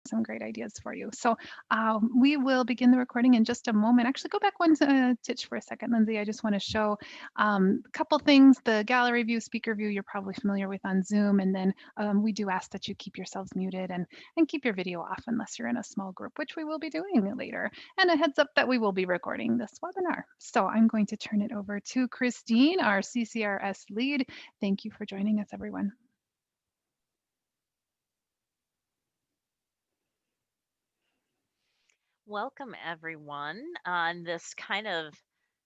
some great ideas for you. So we will begin the recording in just a moment. Actually, go back one titch for a second, Lindsay. I just want to show a couple things. The gallery view, speaker view, you're probably familiar with on Zoom. And then we do ask that you keep yourselves muted and keep your video off unless you're in a small group, which we will be doing later. And a heads up that we will be recording this webinar. So I'm going to turn it over to Kristine, our CCRS lead. Thank you for joining us, everyone. Welcome, everyone, on this kind of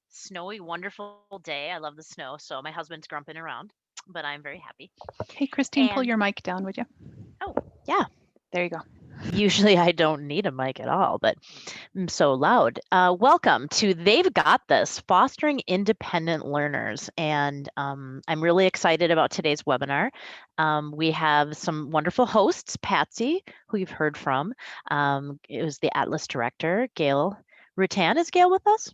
snowy, wonderful day. I love the snow, so my husband's grumping around, but I'm very happy. Hey, Kristine, pull And your mic down, would you? oh, yeah, There you go. usually I don't need a mic at all, but I'm so loud. Welcome to They've Got This, Fostering Independent Learners. And I'm really excited about today's webinar. We have some wonderful hosts, Patsy, who you've heard from. It was the Atlas director, Gail Rutan. Is Gail with us?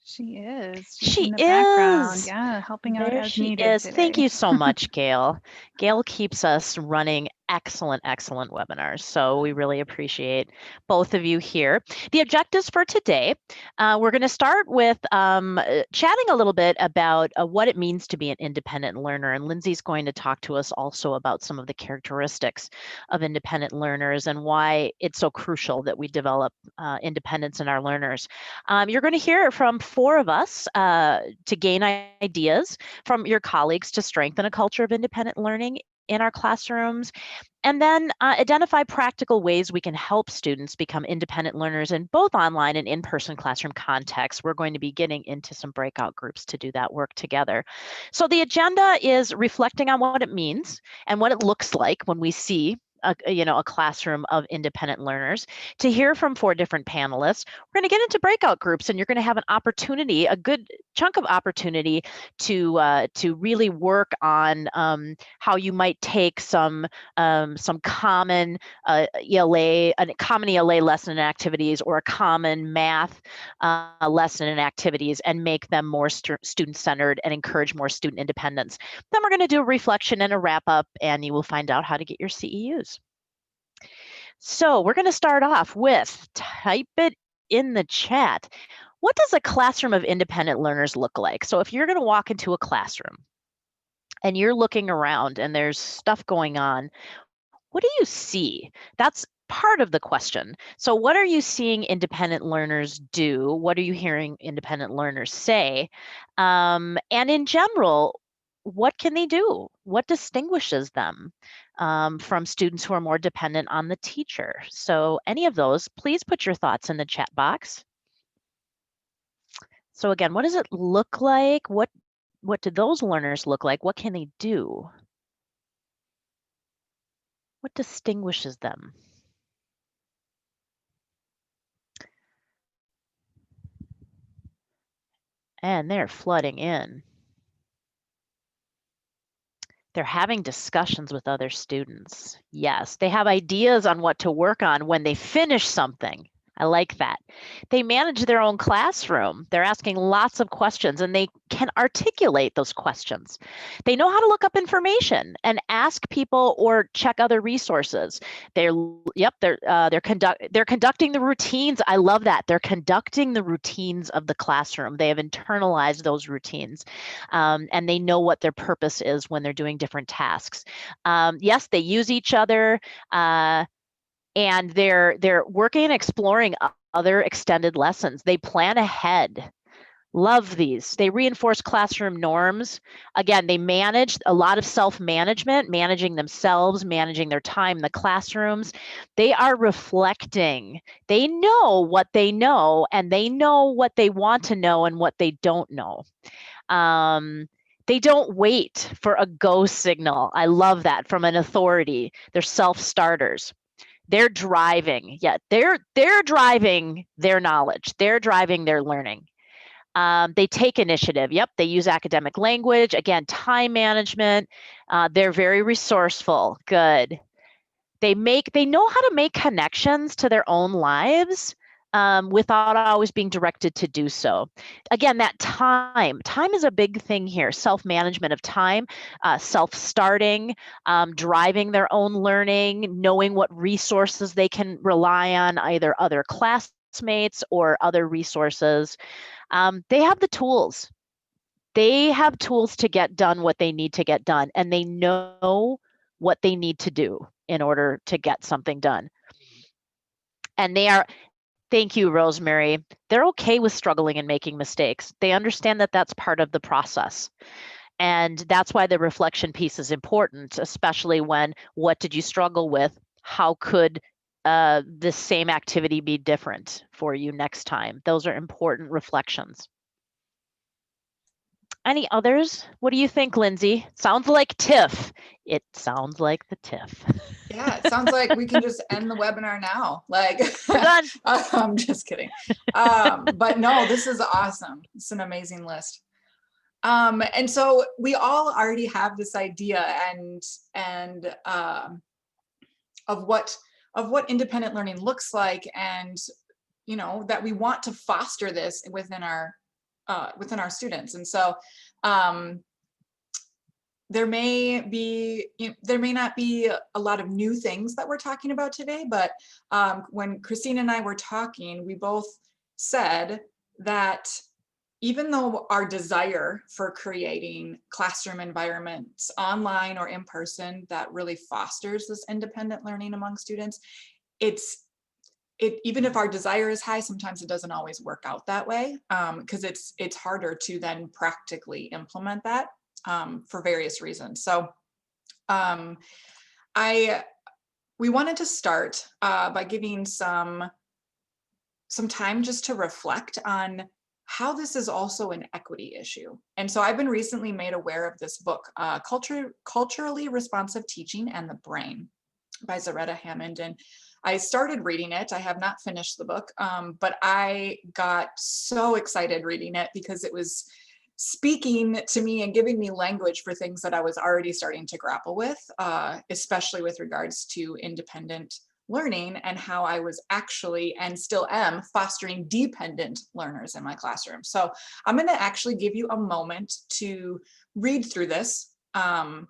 She is. She's She in the background. is. Yeah, helping out There as she needed is. Thank today. you so much, Gail. Gail keeps us running excellent webinars. So we really appreciate both of you here. The objectives for today, we're going to start with chatting a little bit about what it means to be an independent learner. And Lindsey's going to talk to us also about some of the characteristics of independent learners and why it's so crucial that we develop independence in our learners. You're going to hear from 4 of us to gain ideas from your colleagues to strengthen a culture of independent learning in our classrooms, and then identify practical ways we can help students become independent learners in both online and in-person classroom contexts. We're going to be getting into some breakout groups to do that work together. So the agenda is reflecting on what it means and what it looks like when we see a classroom of independent learners, to hear from 4 different panelists. We're going to get into breakout groups, and you're going to have an opportunity, a good chunk of opportunity to really work on how you might take some common ELA, a common ELA lesson and activities, or a common math lesson and activities, and make them more student-centered and encourage more student independence. Then we're going to do a reflection and a wrap-up, and you will find out how to get your CEUs. So we're going to start off with, type it in the chat. What does a classroom of independent learners look like? So if you're going to walk into a classroom and you're looking around and there's stuff going on, what do you see? That's part of the question. So what are you seeing independent learners do? What are you hearing independent learners say? And in general, what can they do? What distinguishes them from students who are more dependent on the teacher? So any of those, please put your thoughts in the chat box. So again, what does it look like? What do those learners look like? What can they do? What distinguishes them? And they're flooding in. They're having discussions with other students. Yes, they have ideas on what to work on when they finish something. I like that. They manage their own classroom. They're asking lots of questions, and they can articulate those questions. They know how to look up information and ask people or check other resources. They're conducting the routines. I love that. They're conducting the routines of the classroom. They have internalized those routines, and they know what their purpose is when they're doing different tasks. Yes, they use each other. And they're working and exploring other extended lessons. They plan ahead. Love these. They reinforce classroom norms. Again, they manage a lot of self-management, managing themselves, managing their time in the classrooms. They are reflecting. They know what they know, and they know what they want to know and what they don't know. They don't wait for a go signal. I love that from an authority. They're self-starters. They're driving. Yeah, they're driving their knowledge. They're driving their learning. They take initiative. Yep, they use academic language. Again, time management. They're very resourceful. Good. They know how to make connections to their own lives. without always being directed to do so. Again, that time is a big thing here. Self-management of time, self-starting, driving their own learning, knowing what resources they can rely on, either other classmates or other resources. They have the tools. They have tools to get done what they need to get done, and they know what they need to do in order to get something done. And they are, thank you, Rosemary. They're okay with struggling and making mistakes. They understand that that's part of the process. And that's why the reflection piece is important, especially when, what did you struggle with? How could the same activity be different for you next time? Those are important reflections. Any others? What do you think, Lindsey? Sounds like TIFF. It sounds like the TIFF. Yeah, it sounds like we can just end the webinar now. Like, we're done. I'm just kidding. But no, this is awesome. It's an amazing list. And so we all already have this idea and of what independent learning looks like, and you know that we want to foster this within our students. And so there may not be a lot of new things that we're talking about today, but when Kristine and I were talking, we both said that even though our desire for creating classroom environments, online or in person, that really fosters this independent learning among students, even if our desire is high, sometimes it doesn't always work out that way, because it's harder to then practically implement that for various reasons. So we wanted to start by giving some time just to reflect on how this is also an equity issue. And so I've been recently made aware of this book, Culturally Responsive Teaching and the Brain by Zaretta Hammond. And I started reading it. I have not finished the book, but I got so excited reading it because it was speaking to me and giving me language for things that I was already starting to grapple with, especially with regards to independent learning and how I was actually, and still am, fostering dependent learners in my classroom. So I'm going to actually give you a moment to read through this and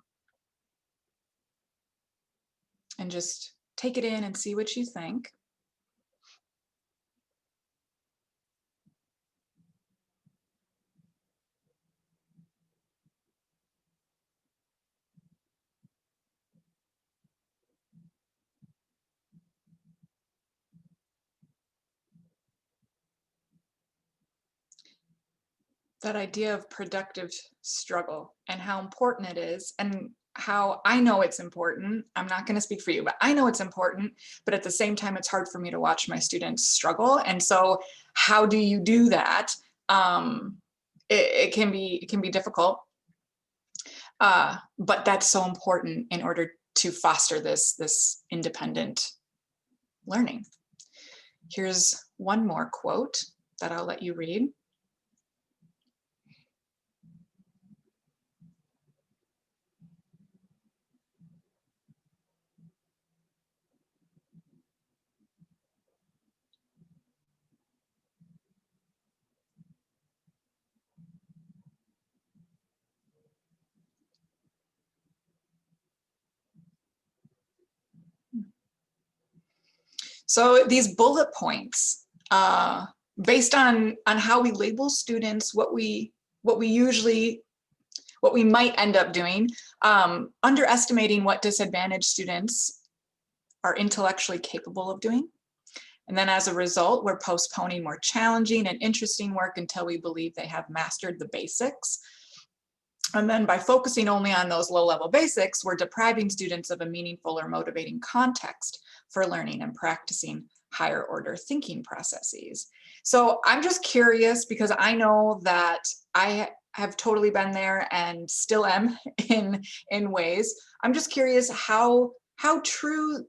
just take it in and see what you think. That idea of productive struggle and how important it is, and how I know it's important. I'm not going to speak for you, but I know it's important, but at the same time, it's hard for me to watch my students struggle. And so how do you do that? It can be difficult, but that's so important in order to foster this independent learning. Here's one more quote that I'll let you read. So these bullet points, based on how we label students, what we might end up doing, underestimating what disadvantaged students are intellectually capable of doing. And then as a result, we're postponing more challenging and interesting work until we believe they have mastered the basics. And then by focusing only on those low-level basics, we're depriving students of a meaningful or motivating context for learning and practicing higher order thinking processes. So I'm just curious, because I know that I have totally been there and still am in ways. I'm just curious how true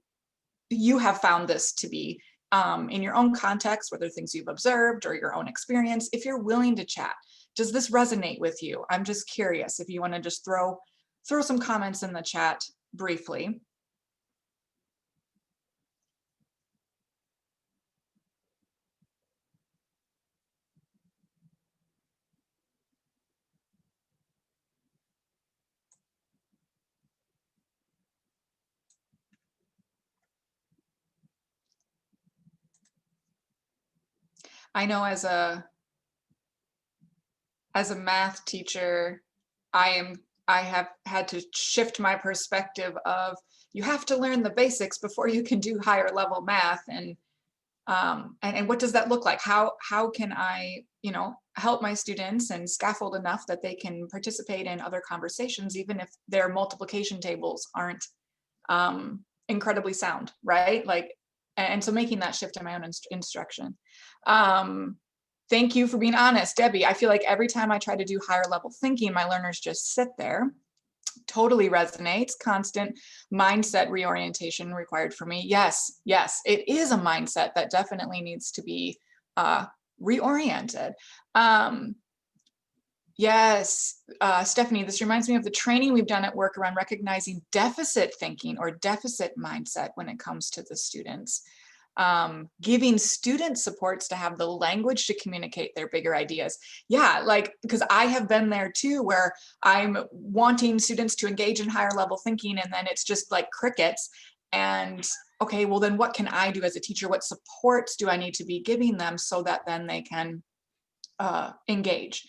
you have found this to be in your own context, whether things you've observed or your own experience. If you're willing to chat, does this resonate with you? I'm just curious if you want to just throw some comments in the chat briefly. I know as a math teacher, I have had to shift my perspective of you have to learn the basics before you can do higher level math. And what does that look like? How can I, help my students and scaffold enough that they can participate in other conversations, even if their multiplication tables aren't incredibly sound, right? Like, and so making that shift in my own instruction. Thank you for being honest, Debbie. I feel like every time I try to do higher level thinking, my learners just sit there. Totally resonates. Constant mindset reorientation required for me. Yes, it is a mindset that definitely needs to be reoriented. Yes, Stephanie, this reminds me of the training we've done at work around recognizing deficit thinking or deficit mindset when it comes to the students. Giving students supports to have the language to communicate their bigger ideas. Yeah, like, because I have been there too, where I'm wanting students to engage in higher level thinking, and then it's just like crickets. And okay, well then what can I do as a teacher? What supports do I need to be giving them so that then they can engage?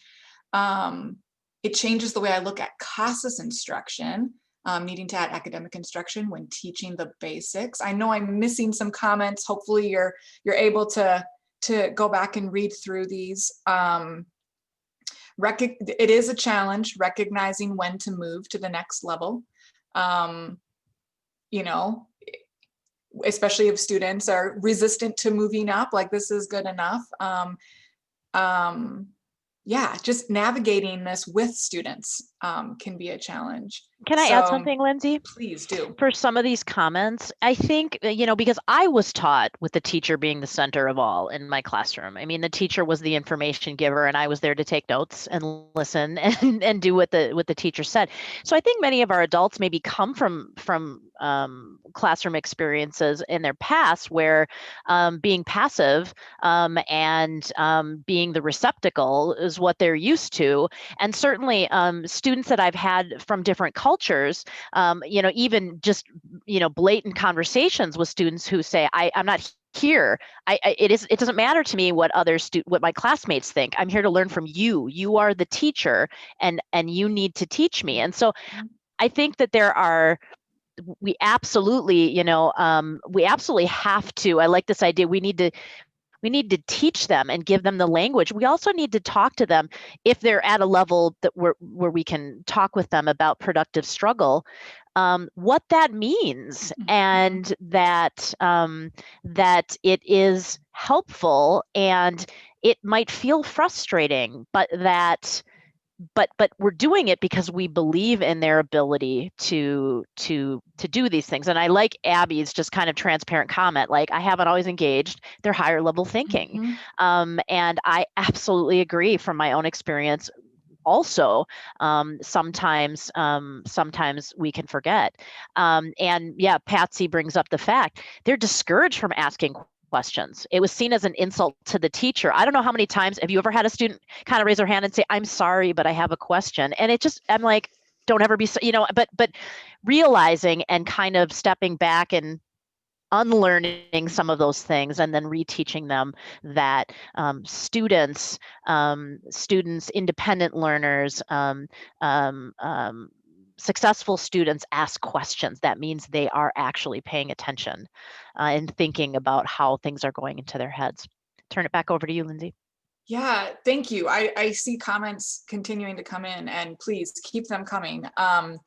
It changes the way I look at CASAS instruction. Needing to add academic instruction when teaching the basics. I know I'm missing some comments. Hopefully you're able to go back and read through these. It is a challenge recognizing when to move to the next level. Especially if students are resistant to moving up, like this is good enough. Yeah, just navigating this with students can be a challenge. Can I add something, Lindsey? Please do. For some of these comments, I think, because I was taught with the teacher being the center of all in my classroom. I mean, the teacher was the information giver and I was there to take notes and listen and do what the teacher said. So I think many of our adults maybe come from classroom experiences in their past where being passive and being the receptacle is what they're used to. And certainly students that I've had from different cultures, even just, blatant conversations with students who say, I'm not here. It doesn't matter to me what what my classmates think. I'm here to learn from you. You are the teacher and you need to teach me. And so I think that we absolutely have to, I like this idea. We need to teach them and give them the language. We also need to talk to them if they're at a level that where we can talk with them about productive struggle, what that means, and that it is helpful and it might feel frustrating, but we're doing it because we believe in their ability to do these things. And I like Abby's just kind of transparent comment, like, I haven't always engaged their higher level thinking. And I absolutely agree from my own experience. Also, sometimes we can forget. And yeah, Patsy brings up the fact they're discouraged from asking questions. It was seen as an insult to the teacher. I don't know how many times, have you ever had a student kind of raise their hand and say, I'm sorry, but I have a question? And I'm like, don't ever be, but realizing and kind of stepping back and unlearning some of those things and then reteaching them that students, independent learners, successful students ask questions. That means they are actually paying attention and thinking about how things are going into their heads. Turn it back over to you, Lindsey. Yeah, thank you. I see comments continuing to come in, and please keep them coming. I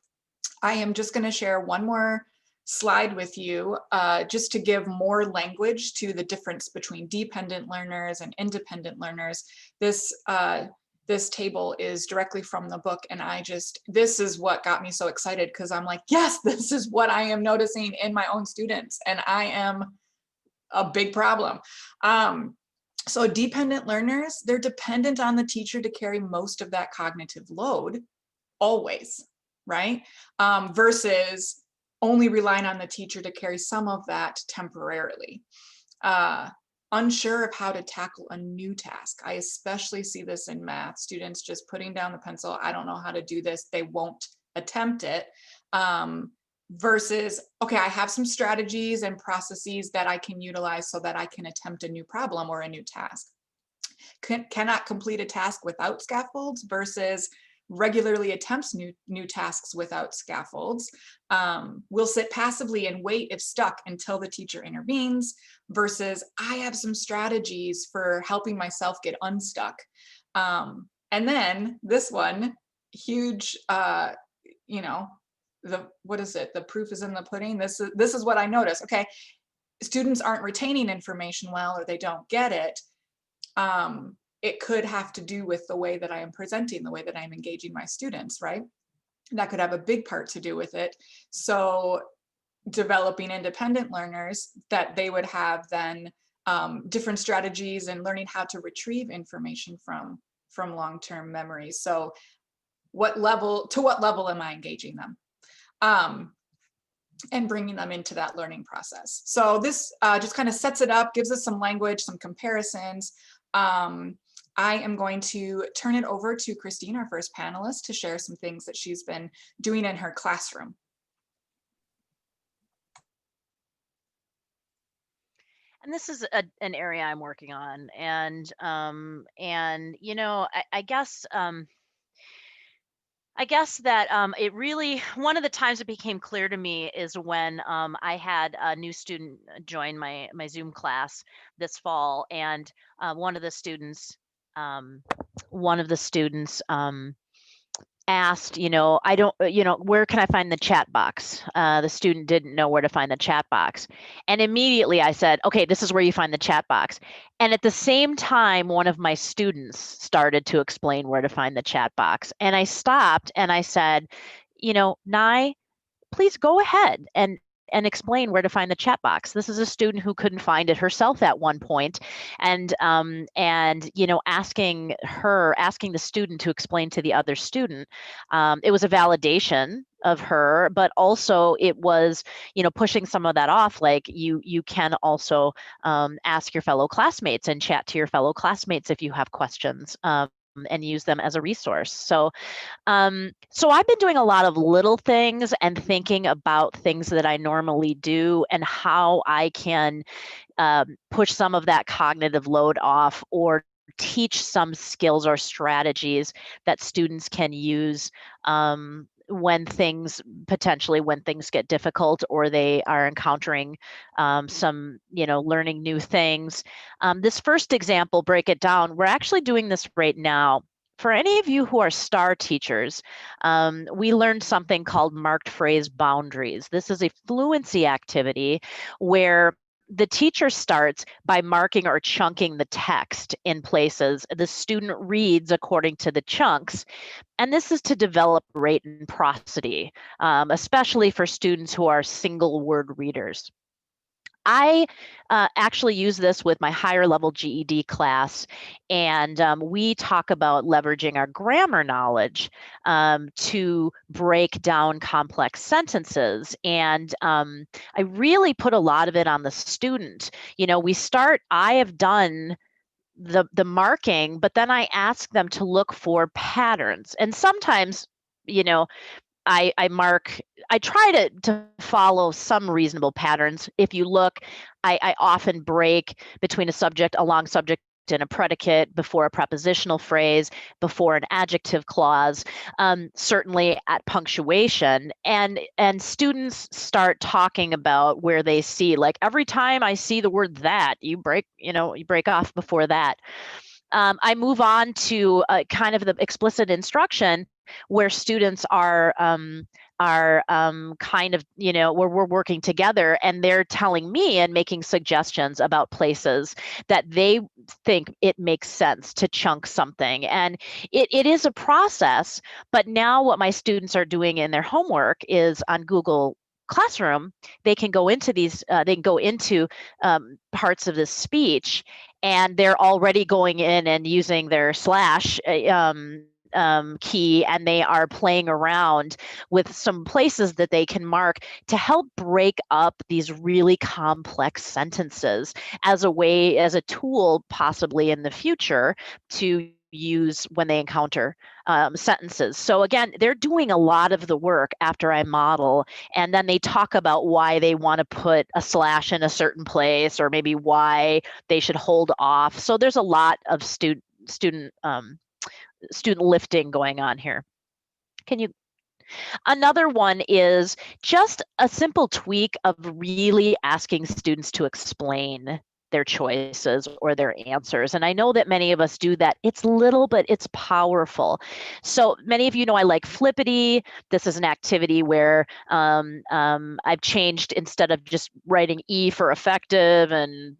am just going to share one more slide with you just to give more language to the difference between dependent learners and independent learners. This table is directly from the book, and this is what got me so excited, because I'm like, yes, this is what I am noticing in my own students, and I am a big problem. So dependent learners, they're dependent on the teacher to carry most of that cognitive load, always, right? Versus only relying on the teacher to carry some of that temporarily. Unsure of how to tackle a new task. I especially see this in math, students just putting down the pencil. I don't know how to do this. They won't attempt it. Versus, okay, I have some strategies and processes that I can utilize so that I can attempt a new problem or a new task. cannot complete a task without scaffolds versus regularly attempts new tasks without scaffolds, will sit passively and wait if stuck until the teacher intervenes, versus I have some strategies for helping myself get unstuck. And then this one, huge, you know, what is it? The proof is in the pudding. This is what I noticed. Okay, students aren't retaining information well, or they don't get it. It could have to do with the way that I am presenting, the way that I'm engaging my students, right? That could have a big part to do with it. So developing independent learners, that they would have then different strategies and learning how to retrieve information from long-term memory. So to what level am I engaging them? And bringing them into that learning process. So this just kind of sets it up, gives us some language, some comparisons. I am going to turn it over to Kristine, our first panelist, to share some things that she's been doing in her classroom. And this is an area I'm working on, and you know, I guess that it really, one of the times it became clear to me is when I had a new student join my Zoom class this fall, and one of the students asked, you know, where can I find the chat box? The student didn't know where to find the chat box. And immediately I said, okay, this is where you find the chat box. And at the same time, one of my students started to explain where to find the chat box. And I stopped and I said, you know, Nye, please go ahead and explain where to find the chat box. This is a student who couldn't find it herself at one point, and you know, asking the student to explain to the other student, it was a validation of her, but also it was, you know, pushing some of that off. Like you can also ask your fellow classmates and chat to your fellow classmates if you have questions. And use them as a resource. So I've been doing a lot of little things and thinking about things that I normally do and how I can push some of that cognitive load off, or teach some skills or strategies that students can use when things get difficult, or they are encountering some, you know, learning new things. This first example, break it down, we're actually doing this right now. For any of you who are STAR teachers, we learned something called marked phrase boundaries. This is a fluency activity where the teacher starts by marking or chunking the text in places. The student reads according to the chunks. And this is to develop rate and prosody, especially for students who are single word readers. I actually use this with my higher level GED class, and we talk about leveraging our grammar knowledge to break down complex sentences. And I really put a lot of it on the student. You know, I have done the marking, but then I ask them to look for patterns. And sometimes, you know, I try to follow some reasonable patterns. If you look, I often break between a subject, a long subject, and a predicate, before a prepositional phrase, before an adjective clause, certainly at punctuation. And students start talking about where they see, like, every time I see the word that, you break off before that. I move on to kind of the explicit instruction, where students are kind of, you know, where we're working together and they're telling me and making suggestions about places that they think it makes sense to chunk something. And it is a process, but now what my students are doing in their homework is on Google Classroom, they can go into parts of this speech, and they're already going in and using their slash key, and they are playing around with some places that they can mark to help break up these really complex sentences as a tool, possibly in the future, to use when they encounter sentences. So again, they're doing a lot of the work after I model, and then they talk about why they want to put a slash in a certain place, or maybe why they should hold off. So there's a lot of student lifting going on here. Another one is just a simple tweak of really asking students to explain their choices or their answers. And I know that many of us do that. It's little, but it's powerful. So many of you know I like Flippity. This is an activity where I've changed, instead of just writing E for effective and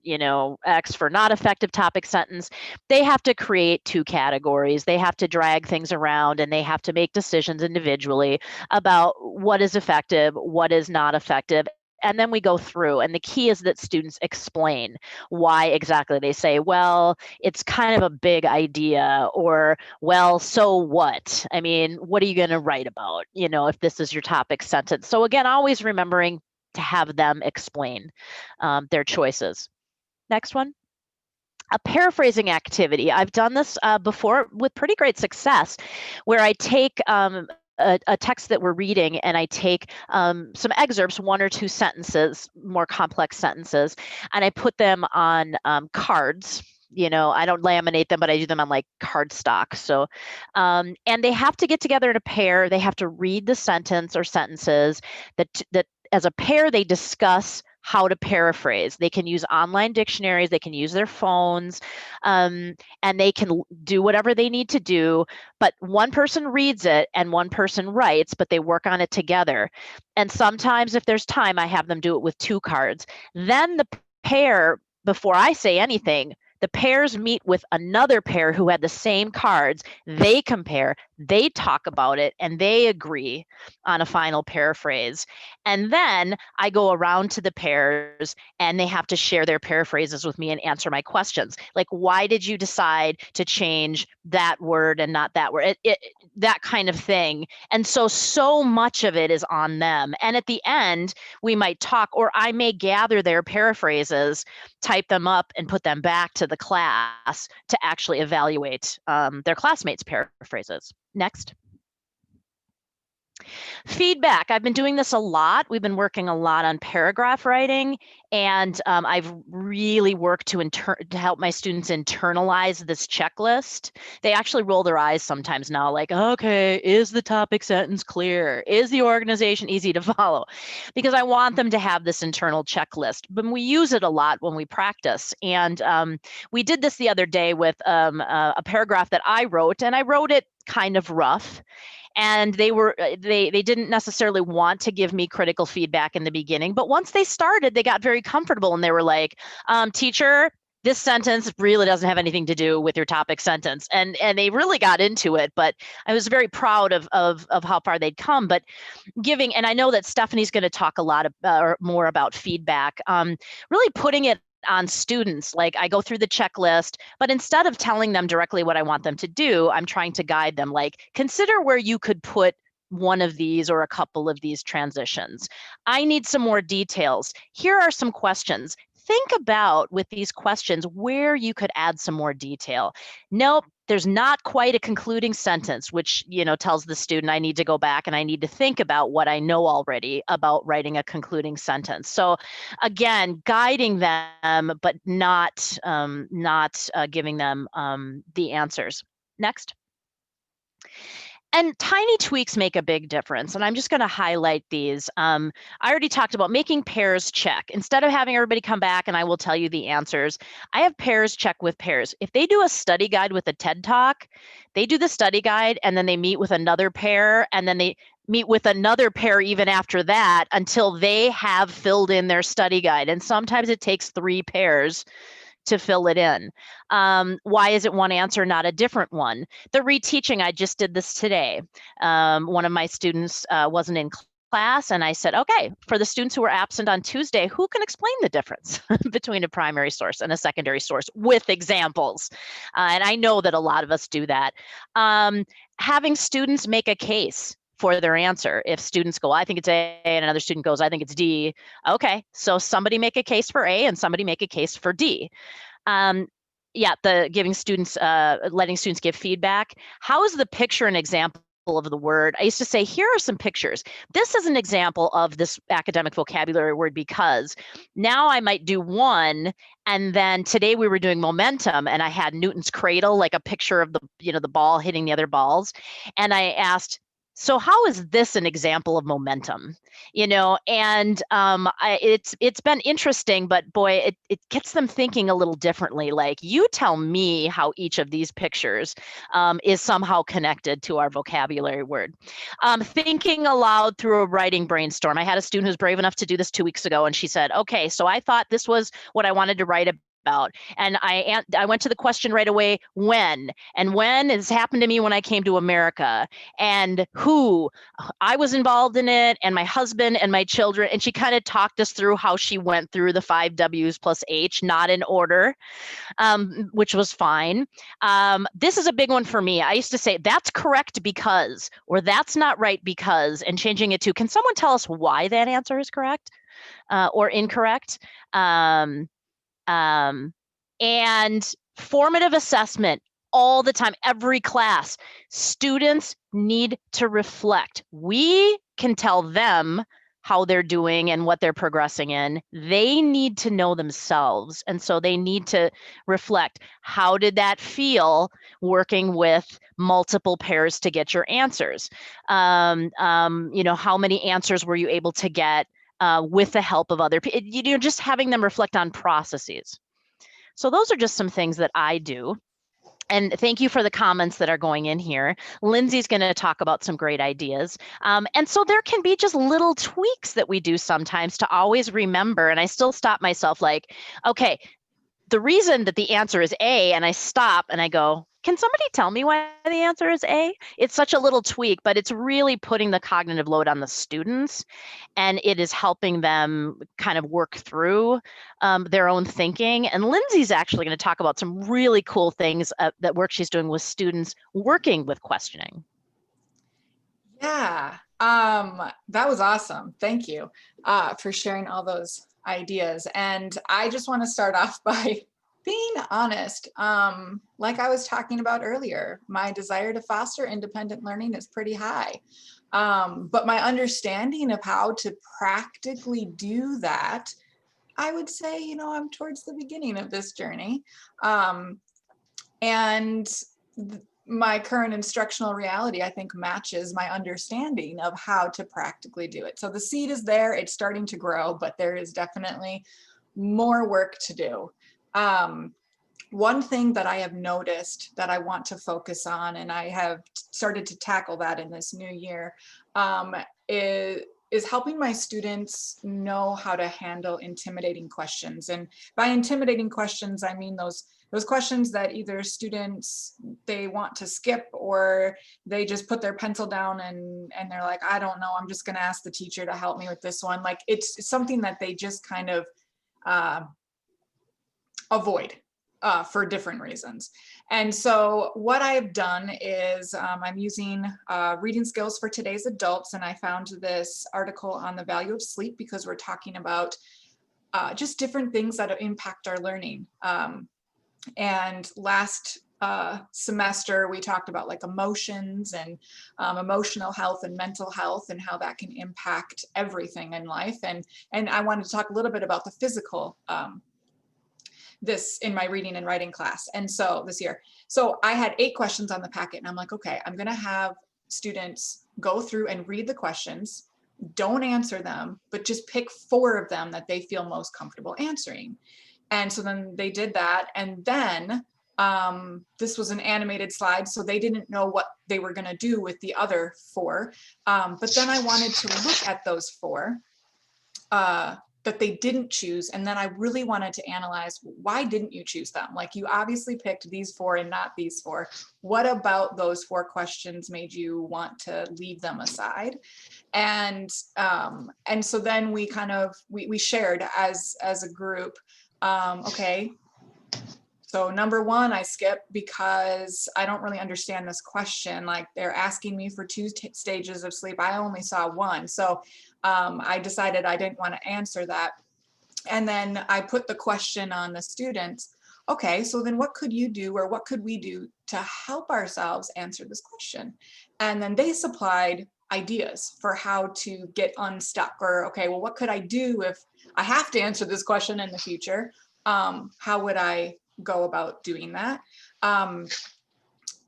X for not effective topic sentence, they have to create 2 categories. They have to drag things around, and they have to make decisions individually about what is effective, what is not effective. And then we go through, and the key is that students explain why exactly. They say, well, it's kind of a big idea, or, well, so what? I mean, what are you going to write about, if this is your topic sentence? So again, always remembering to have them explain their choices. Next one. A paraphrasing activity. I've done this before with pretty great success, where I take a text that we're reading, and I take some excerpts, 1 or 2 sentences, more complex sentences, and I put them on cards. I don't laminate them, but I do them on like cardstock. So, and they have to get together in a pair. They have to read the sentence or sentences that as a pair, they discuss how to paraphrase. They can use online dictionaries, they can use their phones, and they can do whatever they need to do, but one person reads it and one person writes, but they work on it together. And sometimes, if there's time, I have them do it with 2 cards. Then the pair, before I say anything, the pairs meet with another pair who had the same cards. They compare, they talk about it, and they agree on a final paraphrase. And then I go around to the pairs, and they have to share their paraphrases with me and answer my questions. Like, why did you decide to change that word and not that word? That kind of thing. And so much of it is on them. And at the end, we might talk, or I may gather their paraphrases, type them up, and put them back to the class to actually evaluate their classmates' paraphrases. Next. Feedback. I've been doing this a lot. We've been working a lot on paragraph writing, and I've really worked to help my students internalize this checklist. They actually roll their eyes sometimes now, like, okay, is the topic sentence clear? Is the organization easy to follow? Because I want them to have this internal checklist. But we use it a lot when we practice. And we did this the other day with a paragraph that I wrote, and I wrote it kind of rough. And they didn't necessarily want to give me critical feedback in the beginning, but once they started, they got very comfortable, and they were like, teacher, this sentence really doesn't have anything to do with your topic sentence. And they really got into it, but I was very proud of how far they'd come. But giving, and I know that Stephanie's going to talk a lot more about feedback, really putting it on students. Like, I go through the checklist, but instead of telling them directly what I want them to do, I'm trying to guide them, like, consider where you could put one of these or a couple of these transitions. I need some more details. Here are some questions. Think about, with these questions, where you could add some more detail. Nope, there's not quite a concluding sentence, which, tells the student I need to go back and I need to think about what I know already about writing a concluding sentence. So again, guiding them, but not giving them the answers. Next. And tiny tweaks make a big difference. And I'm just going to highlight these. I already talked about making pairs check. Instead of having everybody come back and I will tell you the answers, I have pairs check with pairs. If they do a study guide with a TED Talk, they do the study guide and then they meet with another pair, and then they meet with another pair even after that until they have filled in their study guide. And sometimes it takes 3 pairs to fill it in. Why is it one answer, not a different one? The reteaching, I just did this today. One of my students wasn't in class, and I said, okay, for the students who were absent on Tuesday, who can explain the difference between a primary source and a secondary source with examples? And I know that a lot of us do that. Having students make a case for their answer. If students go, I think it's A, and another student goes, I think it's D. Okay, so somebody make a case for A and somebody make a case for D. the giving students, letting students give feedback. How is the picture an example of the word? I used to say, here are some pictures. This is an example of this academic vocabulary word, because now I might do one, and then today we were doing momentum, and I had Newton's cradle, like a picture of the, the ball hitting the other balls. And I asked, so how is this an example of momentum? And it's been interesting, but boy, it gets them thinking a little differently. Like, you tell me how each of these pictures is somehow connected to our vocabulary word. Thinking aloud through a writing brainstorm. I had a student who's brave enough to do this 2 weeks ago, and she said, okay, so I thought this was what I wanted to write about. And I went to the question right away, when? And when has happened to me when I came to America, and who I was involved in it, and my husband and my children. And she kind of talked us through how she went through the 5 W's plus H, not in order, which was fine. This is a big one for me. I used to say, that's correct because, or that's not right because, and changing it to, can someone tell us why that answer is correct or incorrect? And formative assessment all the time, every class. Students need to reflect. We can tell them how they're doing and what they're progressing in. They need to know themselves. And so they need to reflect, how did that feel working with multiple pairs to get your answers? How many answers were you able to get with the help of other people? Just having them reflect on processes. So those are just some things that I do. And thank you for the comments that are going in here. Lindsey's going to talk about some great ideas. And so there can be just little tweaks that we do sometimes to always remember. And I still stop myself like, okay, the reason that the answer is A, and I stop and I go, can somebody tell me why the answer is A? It's such a little tweak, but it's really putting the cognitive load on the students, and it is helping them kind of work through their own thinking. And Lindsey's actually going to talk about some really cool things, that work she's doing with students working with questioning. Yeah, that was awesome. Thank you for sharing all those ideas. And I just want to start off by being honest. Like I was talking about earlier, my desire to foster independent learning is pretty high. But my understanding of how to practically do that, I would say, I'm towards the beginning of this journey. My current instructional reality, I think, matches my understanding of how to practically do it. So the seed is there, it's starting to grow, but there is definitely more work to do. One thing that I have noticed that I want to focus on, and I have started to tackle that in this new year, is helping my students know how to handle intimidating questions. And by intimidating questions, I mean those questions that either students, they want to skip, or they just put their pencil down and they're like, I don't know, I'm just going to ask the teacher to help me with this one. Like, it's something that they just kind of avoid for different reasons. And so what I've done is I'm using reading skills for today's adults, and I found this article on the value of sleep, because we're talking about just different things that impact our learning. And last semester, we talked about like emotions and emotional health and mental health, and how that can impact everything in life. And I wanted to talk a little bit about the physical, this in my reading and writing class. And so this year, so I had 8 questions on the packet, and I'm like, okay, I'm going to have students go through and read the questions, don't answer them, but just pick 4 of them that they feel most comfortable answering. And so then they did that. And then this was an animated slide, so they didn't know what they were going to do with the other 4. But then I wanted to look at those 4 that they didn't choose. And then I really wanted to analyze, why didn't you choose them? Like, you obviously picked these 4 and not these 4. What about those 4 questions made you want to leave them aside? And so then we kind of, we shared as a group, okay, so number 1, I skipped because I don't really understand this question. Like, they're asking me for 2 stages of sleep. I only saw 1. So I decided I didn't want to answer that. And then I put the question on the students, okay, so then what could you do, or what could we do to help ourselves answer this question? And then they supplied ideas for how to get unstuck, or, okay, well, what could I do if I have to answer this question in the future? How would I go about doing that?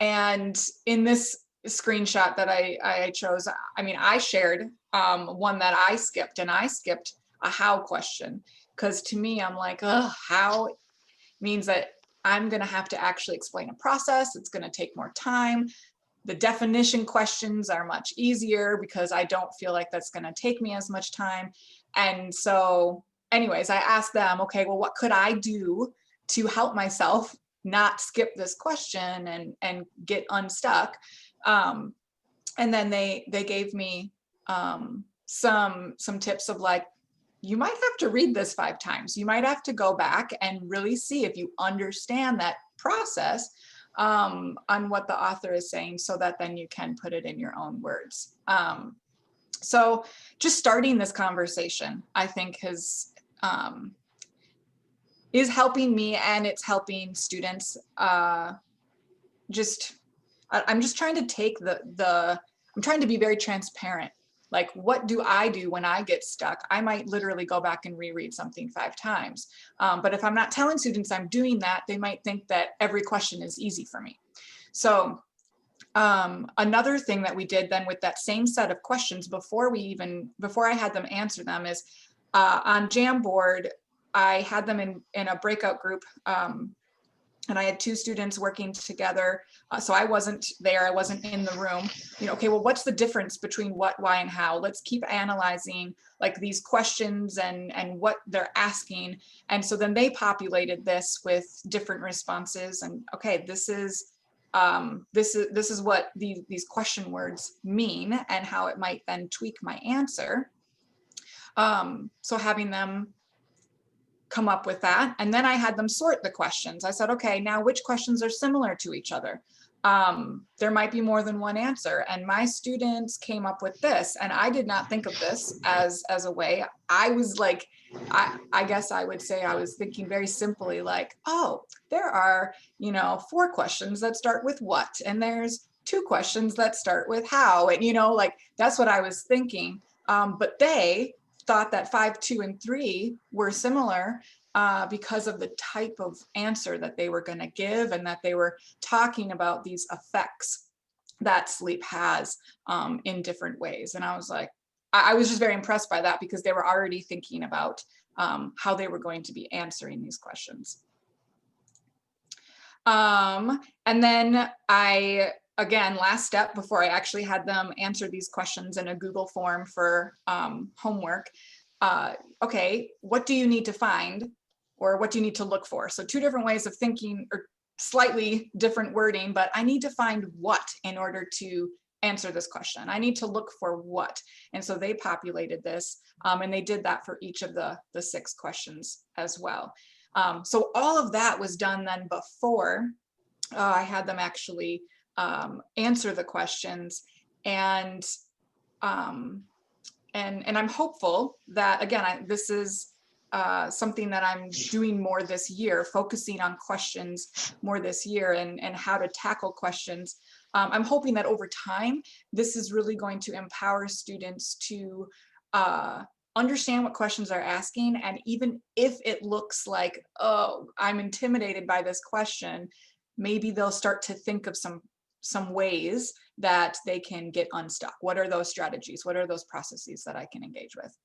And in this screenshot that I chose, I mean, I shared one that I skipped, and I skipped a how question, because to me, I'm like, oh, how means that I'm going to have to actually explain a process. It's going to take more time. The definition questions are much easier because I don't feel like that's going to take me as much time. And so anyways, I asked them, okay, well, what could I do to help myself not skip this question and get unstuck? And then they gave me some tips of like, you might have to read this 5 times. You might have to go back and really see if you understand that process on what the author is saying, so that then you can put it in your own words. So just starting this conversation, I think is helping me, and it's helping students. I'm just trying to take I'm trying to be very transparent. Like, what do I do when I get stuck? I might literally go back and reread something 5 times. But if I'm not telling students I'm doing that, they might think that every question is easy for me. So another thing that we did then with that same set of questions before I had them answer them is on Jamboard, I had them in a breakout group. And I had 2 students working together. So I wasn't there, I wasn't in the room. Okay, well, what's the difference between what, why, and how? Let's keep analyzing like these questions and what they're asking. And so then they populated this with different responses. And okay, this is what these question words mean, and how it might then tweak my answer. So having them come up with that. And then I had them sort the questions. I said, okay, now which questions are similar to each other? There might be more than one answer. And my students came up with this. And I did not think of this as a way. I was like, I guess I would say I was thinking very simply like, oh, there are, 4 questions that start with what? And there's 2 questions that start with how. And, like, that's what I was thinking. But they thought that 5, 2, and 3 were similar because of the type of answer that they were going to give, and that they were talking about these effects that sleep has in different ways. And I was like, I was just very impressed by that, because they were already thinking about how they were going to be answering these questions. And then again, last step before I actually had them answer these questions in a Google form for homework. Okay, what do you need to find, or what do you need to look for? So 2 different ways of thinking, or slightly different wording, but I need to find what in order to answer this question. I need to look for what. And so they populated this, and they did that for each of the 6 questions as well. So all of that was done then before I had them actually answer the questions. And I'm hopeful that, again, this is something that I'm doing more this year, focusing on questions more this year, and how to tackle questions. I'm hoping that over time, this is really going to empower students to understand what questions are asking. And even if it looks like, oh, I'm intimidated by this question, maybe they'll start to think of some ways that they can get unstuck. What are those strategies? What are those processes that I can engage with?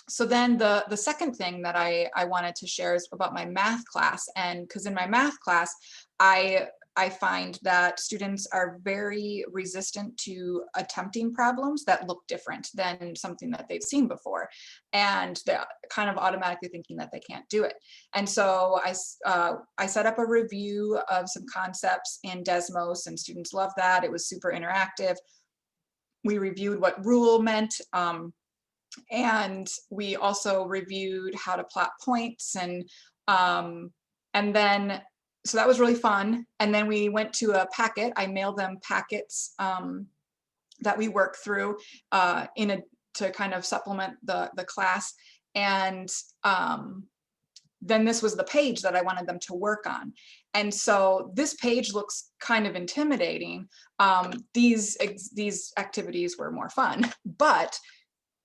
So then the second thing that I wanted to share is about my math class. And because in my math class, I find that students are very resistant to attempting problems that look different than something that they've seen before. And they're kind of automatically thinking that they can't do it. And so I set up a review of some concepts in Desmos, and students loved that. It was super interactive. We reviewed what rule meant. And we also reviewed how to plot points, and then, so that was really fun. And then we went to a packet. I mailed them packets that we work through to kind of supplement the class. And then this was the page that I wanted them to work on. And so this page looks kind of intimidating. These activities were more fun, but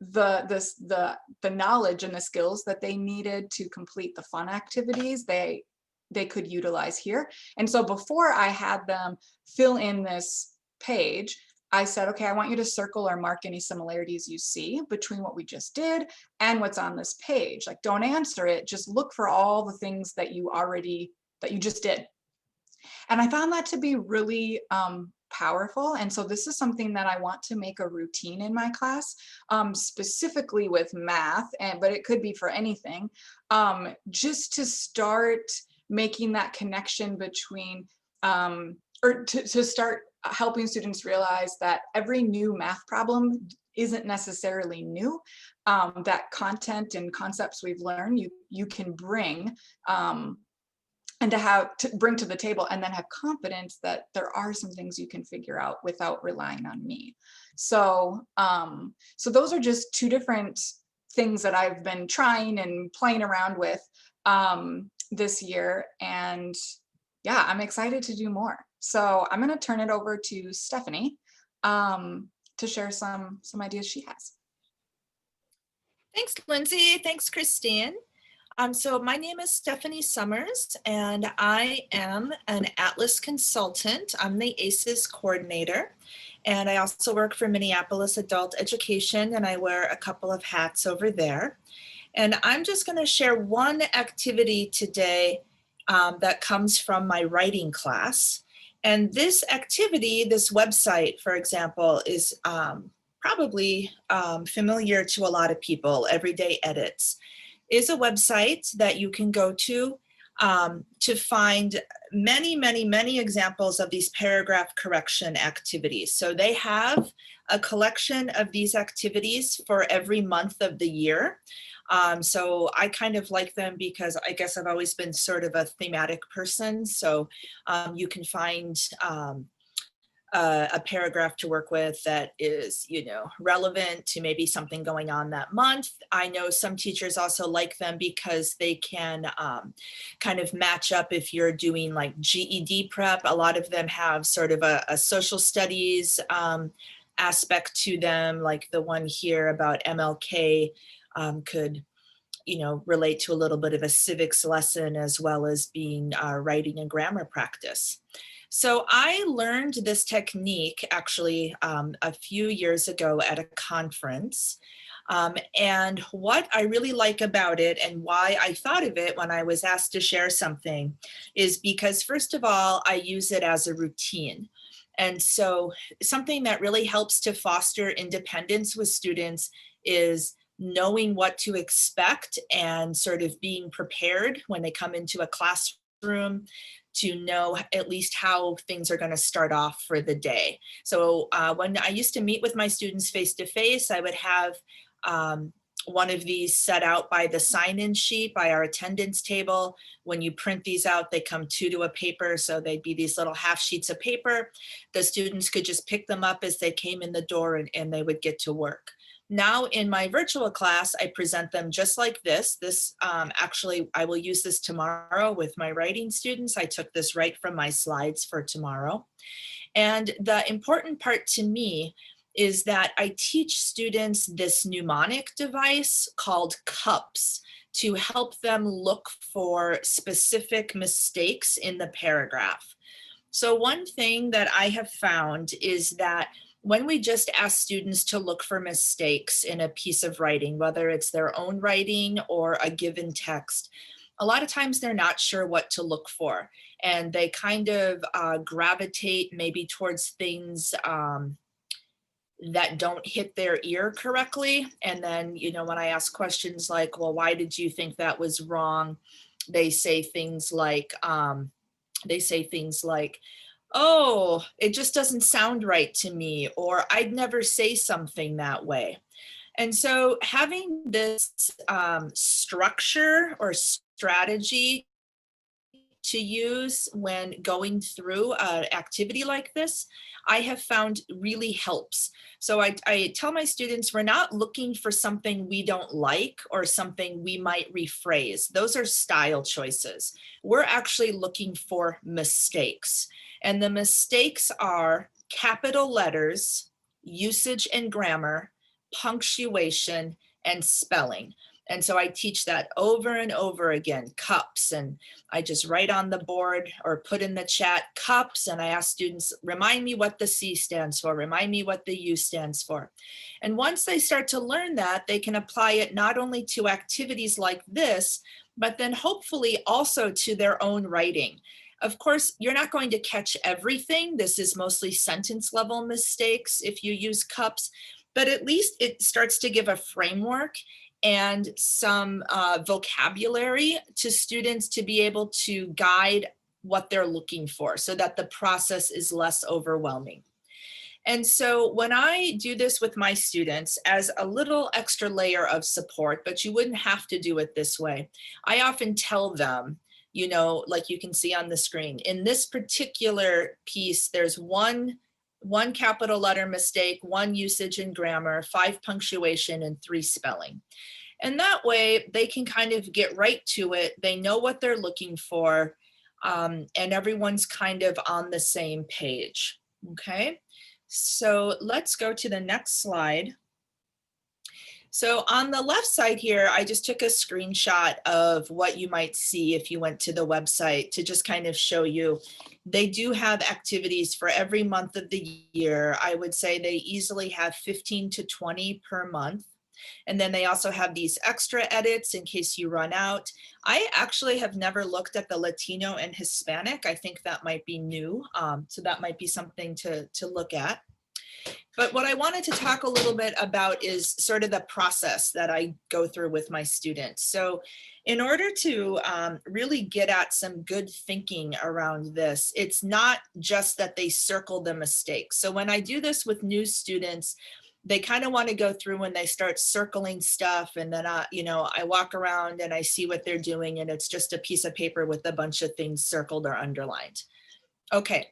the knowledge and the skills that they needed to complete the fun activities, they could utilize here. And so before I had them fill in this page, I said, okay, I want you to circle or mark any similarities you see between what we just did and what's on this page. Like, don't answer it, just look for all the things that you just did. And I found that to be really powerful. And so this is something that I want to make a routine in my class, specifically with math, but it could be for anything, just to start making that connection between, or to start helping students realize that every new math problem isn't necessarily new, that content and concepts we've learned, you can bring, and to bring to the table, and then have confidence that there are some things you can figure out without relying on me. So, so those are just two different things that I've been trying and playing around with this year. And yeah, I'm excited to do more. So I'm going to turn it over to Stephanie to share some ideas she has. Thanks, Lindsay. Thanks, Kristine. So my name is Stephanie Sommers, and I am an Atlas consultant. I'm the ACES coordinator, and I also work for Minneapolis Adult Education, and I wear a couple of hats over there. And I'm just going to share one activity today that comes from my writing class. And this activity, this website, for example, is probably familiar to a lot of people. Everyday Edits is a website that you can go to find many examples of these paragraph correction activities. So they have a collection of these activities for every month of the year. So I kind of like them because I guess I've always been sort of a thematic person. So you can find a paragraph to work with that is, relevant to maybe something going on that month. I know some teachers also like them because they can kind of match up if you're doing like GED prep. A lot of them have sort of a social studies aspect to them, like the one here about MLK could relate to a little bit of a civics lesson as well as being writing and grammar practice. So I learned this technique actually a few years ago at a conference. And what I really like about it and why I thought of it when I was asked to share something is because, first of all, I use it as a routine. And so something that really helps to foster independence with students is knowing what to expect and sort of being prepared when they come into a classroom to know at least how things are going to start off for the day. So when I used to meet with my students face-to-face, I would have one of these set out by the sign-in sheet, by our attendance table. When you print these out, they come two to a paper, so they'd be these little half sheets of paper. The students could just pick them up as they came in the door and they would get to work. Now in my virtual class, I present them just like this. Actually, I will use this tomorrow with my writing students. I took this right from my slides for tomorrow. And the important part to me is that I teach students this mnemonic device called CUPS to help them look for specific mistakes in the paragraph. So one thing that I have found is that when we just ask students to look for mistakes in a piece of writing, whether it's their own writing or a given text, a lot of times they're not sure what to look for. And they kind of gravitate maybe towards things that don't hit their ear correctly. And then, when I ask questions like, well, why did you think that was wrong? They say things like, oh, it just doesn't sound right to me, or I'd never say something that way. And so having this structure or strategy to use when going through an activity like this, I have found really helps. So I tell my students, we're not looking for something we don't like or something we might rephrase. Those are style choices. We're actually looking for mistakes. And the mistakes are capital letters, usage and grammar, punctuation, and spelling. And so I teach that over and over again, cups, and I just write on the board or put in the chat cups, and I ask students, remind me what the C stands for, remind me what the U stands for. And once they start to learn that, they can apply it not only to activities like this, but then hopefully also to their own writing. Of course, you're not going to catch everything. This is mostly sentence level mistakes if you use cups, but at least it starts to give a framework and some vocabulary to students to be able to guide what they're looking for so that the process is less overwhelming. And so when I do this with my students as a little extra layer of support, but you wouldn't have to do it this way, I often tell them, you know, like you can see on the screen, in this particular piece, there's one capital letter mistake, 1 usage and grammar, 5 punctuation, and 3 spelling. And that way they can kind of get right to it. They know what they're looking for, and everyone's kind of on the same page. Okay, so let's go to the next slide. So on the left side here, I just took a screenshot of what you might see if you went to the website to just kind of show you. They do have activities for every month of the year. I would say they easily have 15 to 20 per month. And then they also have these extra edits in case you run out. I actually have never looked at the Latino and Hispanic. I think that might be new. So that might be something to look at. But what I wanted to talk a little bit about is sort of the process that I go through with my students. So in order to really get at some good thinking around this, it's not just that they circle the mistakes. So when I do this with new students, they kind of want to go through when they start circling stuff, and then I walk around and I see what they're doing, and it's just a piece of paper with a bunch of things circled or underlined. Okay,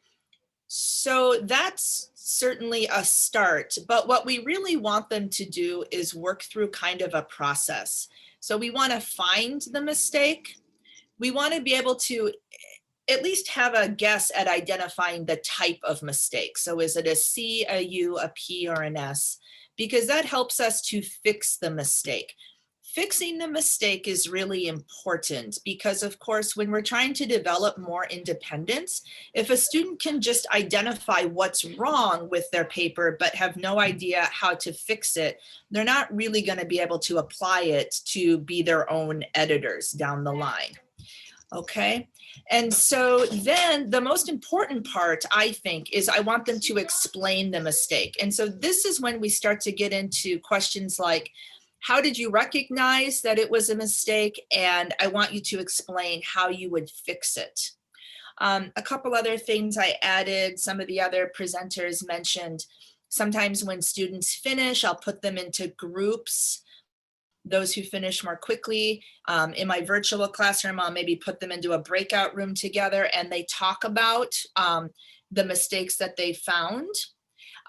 so that's certainly a start, but what we really want them to do is work through kind of a process. So we want to find the mistake. We want to be able to at least have a guess at identifying the type of mistake. So is it a C, a U, a P, or an S? Because that helps us to fix the mistake. Fixing the mistake is really important because, of course, when we're trying to develop more independence, if a student can just identify what's wrong with their paper but have no idea how to fix it, they're not really going to be able to apply it to be their own editors down the line. Okay, and so then the most important part, I think, is I want them to explain the mistake. And so this is when we start to get into questions like, how did you recognize that it was a mistake? And I want you to explain how you would fix it. A couple other things I added, some of the other presenters mentioned, sometimes when students finish, I'll put them into groups. Those who finish more quickly. In my virtual classroom, I'll maybe put them into a breakout room together and they talk about the mistakes that they found.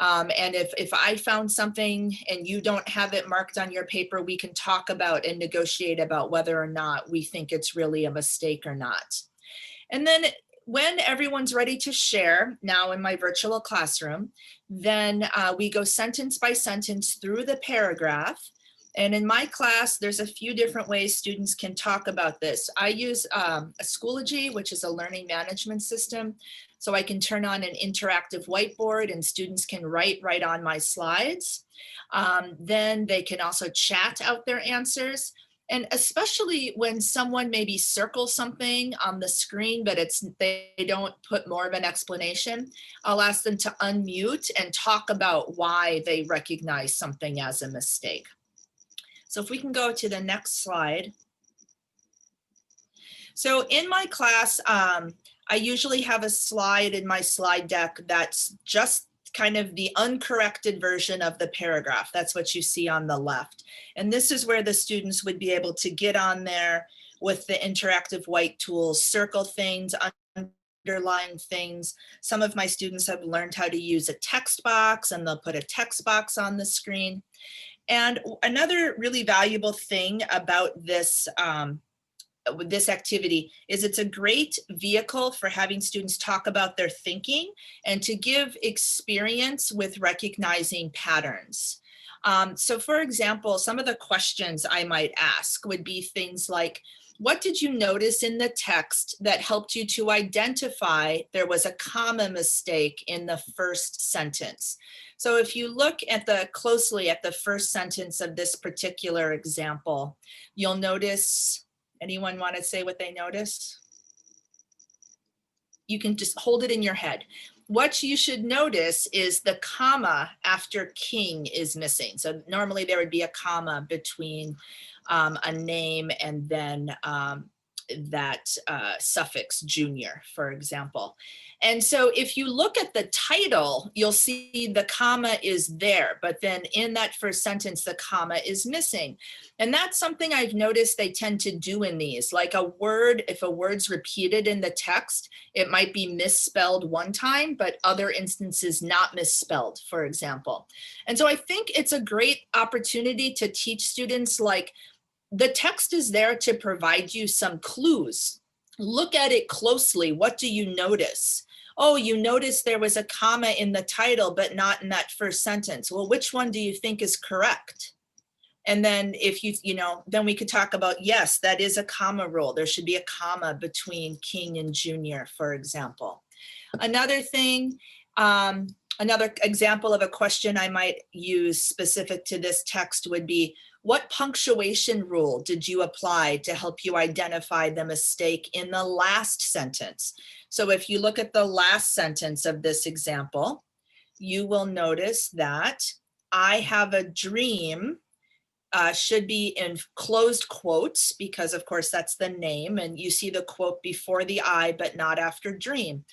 And if I found something and you don't have it marked on your paper, we can talk about and negotiate about whether or not we think it's really a mistake or not. And then when everyone's ready to share, now in my virtual classroom, then we go sentence by sentence through the paragraph. And in my class, there's a few different ways students can talk about this. I use a Schoology, which is a learning management system. So I can turn on an interactive whiteboard and students can write right on my slides. Then they can also chat out their answers. And especially when someone maybe circles something on the screen, but they don't put more of an explanation, I'll ask them to unmute and talk about why they recognize something as a mistake. So if we can go to the next slide. So in my class, I usually have a slide in my slide deck that's just kind of the uncorrected version of the paragraph. That's what you see on the left. And this is where the students would be able to get on there with the interactive white tools, circle things, underline things. Some of my students have learned how to use a text box, and they'll put a text box on the screen. And another really valuable thing about this this activity is it's a great vehicle for having students talk about their thinking and to give experience with recognizing patterns. So for example, some of the questions I might ask would be things like, what did you notice in the text that helped you to identify there was a comma mistake in the first sentence? So if you look at closely at the first sentence of this particular example, you'll notice, anyone want to say what they notice? You can just hold it in your head. What you should notice is the comma after king is missing. So normally there would be a comma between a name and then that suffix junior, for example. And so if you look at the title, you'll see the comma is there, but then in that first sentence, the comma is missing. And that's something I've noticed they tend to do in these, like a word, if a word's repeated in the text, it might be misspelled one time, but other instances not misspelled, for example. And so I think it's a great opportunity to teach students, like, the text is there to provide you some clues. Look at it closely. What do you notice? Oh, you notice there was a comma in the title, but not in that first sentence. Well, which one do you think is correct? And then if then we could talk about, yes, that is a comma rule. There should be a comma between king and junior, for example. Another thing, another example of a question I might use specific to this text would be, what punctuation rule did you apply to help you identify the mistake in the last sentence? So if you look at the last sentence of this example, you will notice that I have a dream should be in closed quotes, because of course that's the name, and you see the quote before the I, but not after dream.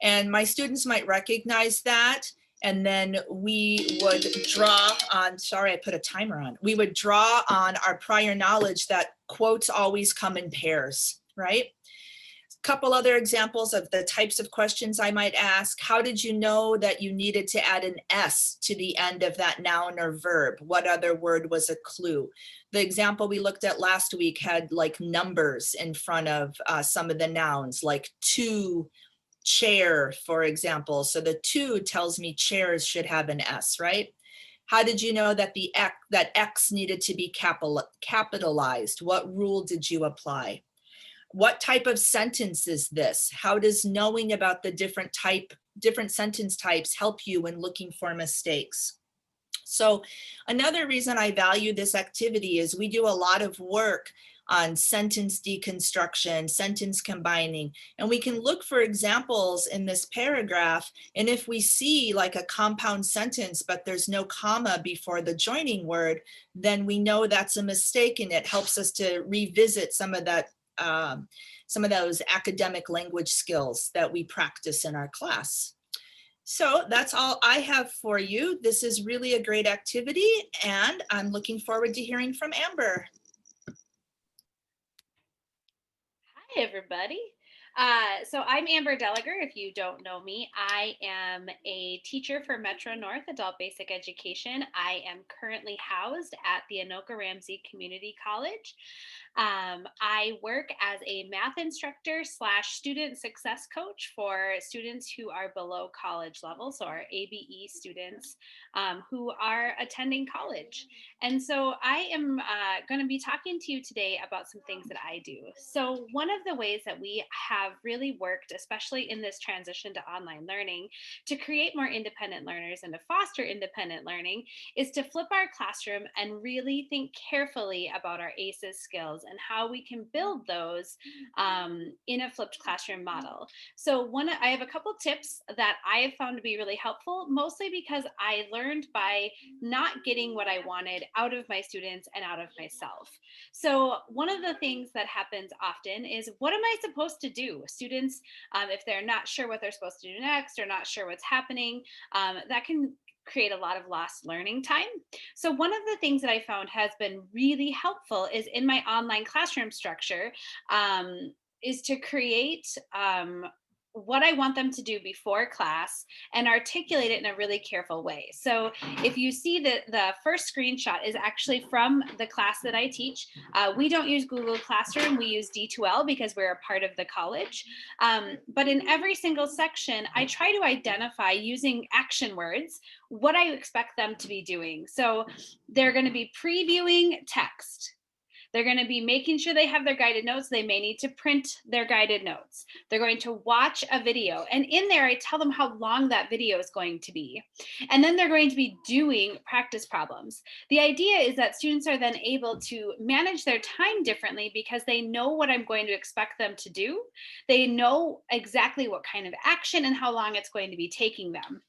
And my students might recognize that. And then we would draw on, sorry, I put a timer on. We would draw on our prior knowledge that quotes always come in pairs, right? A couple other examples of the types of questions I might ask. How did you know that you needed to add an S to the end of that noun or verb? What other word was a clue? The example we looked at last week had like numbers in front of some of the nouns, like to, chair, for example. So the to tells me chairs should have an S, right? How did you know that that X needed to be capitalized? What rule did you apply? What type of sentence is this? How does knowing about the different sentence types help you when looking for mistakes? So another reason I value this activity is we do a lot of work on sentence deconstruction, sentence combining, and we can look for examples in this paragraph. And if we see like a compound sentence, but there's no comma before the joining word, then we know that's a mistake, and it helps us to revisit some of that, some of those academic language skills that we practice in our class. So that's all I have for you. This is really a great activity, and I'm looking forward to hearing from Amber. Hi, everybody. So I'm Amber Delliger. If you don't know me, I am a teacher for Metro North Adult Basic Education. I am currently housed at the Anoka Ramsey Community College. I work as a math instructor / student success coach for students who are below college level, so our ABE students who are attending college. And so I am going to be talking to you today about some things that I do. So one of the ways that we have really worked, especially in this transition to online learning, to create more independent learners and to foster independent learning is to flip our classroom and really think carefully about our ACEs skills skills and how we can build those in a flipped classroom model. So I have a couple tips that I have found to be really helpful, mostly because I learned by not getting what I wanted out of my students and out of myself. So one of the things that happens often is, what am I supposed to do? Students, if they're not sure what they're supposed to do next or not sure what's happening, that can create a lot of lost learning time. So one of the things that I found has been really helpful is in my online classroom structure, is to create what I want them to do before class and articulate it in a really careful way. So if you see that the first screenshot is actually from the class that I teach. We don't use Google Classroom, we use D2L because we're a part of the college. But in every single section, I try to identify using action words what I expect them to be doing. So they're going to be previewing text. They're going to be making sure they have their guided notes. They may need to print their guided notes. They're going to watch a video. And in there, I tell them how long that video is going to be. And then they're going to be doing practice problems. The idea is that students are then able to manage their time differently because they know what I'm going to expect them to do. They know exactly what kind of action and how long it's going to be taking them.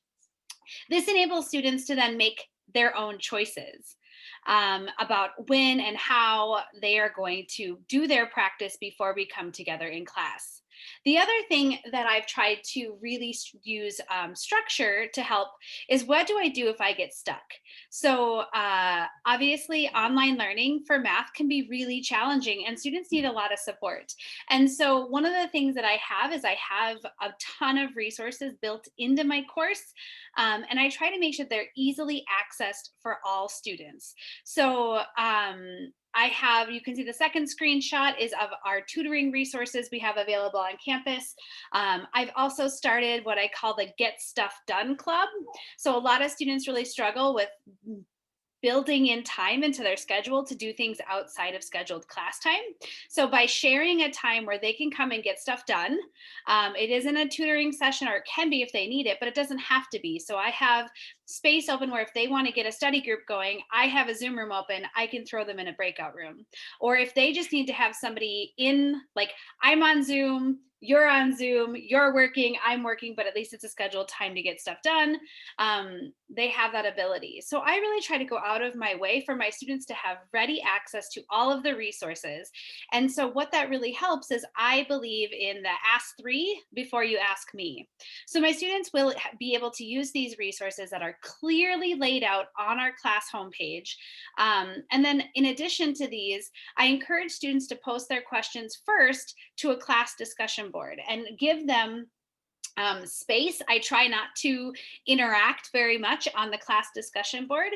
This enables students to then make their own choices about when and how they are going to do their practice before we come together in class. The other thing that I've tried to really use structure to help is, what do I do if I get stuck? So obviously online learning for math can be really challenging and students need a lot of support. And so one of the things that I have is I have a ton of resources built into my course. And I try to make sure they're easily accessed for all students. So I have, you can see the second screenshot is of our tutoring resources we have available on campus. I've also started what I call the Get Stuff Done Club. So a lot of students really struggle with building in time into their schedule to do things outside of scheduled class time. So by sharing a time where they can come and get stuff done, it isn't a tutoring session, or it can be if they need it, but it doesn't have to be. So I have space open where if they want to get a study group going, I have a Zoom room open, I can throw them in a breakout room. Or if they just need to have somebody in, like I'm on Zoom, you're on Zoom, you're working, I'm working, but at least it's a scheduled time to get stuff done. They have that ability. So I really try to go out of my way for my students to have ready access to all of the resources. And so what that really helps is, I believe in the ask 3 before you ask me. So my students will be able to use these resources that are clearly laid out on our class homepage. And then in addition to these, I encourage students to post their questions first to a class discussion board and give them space. I try not to interact very much on the class discussion board.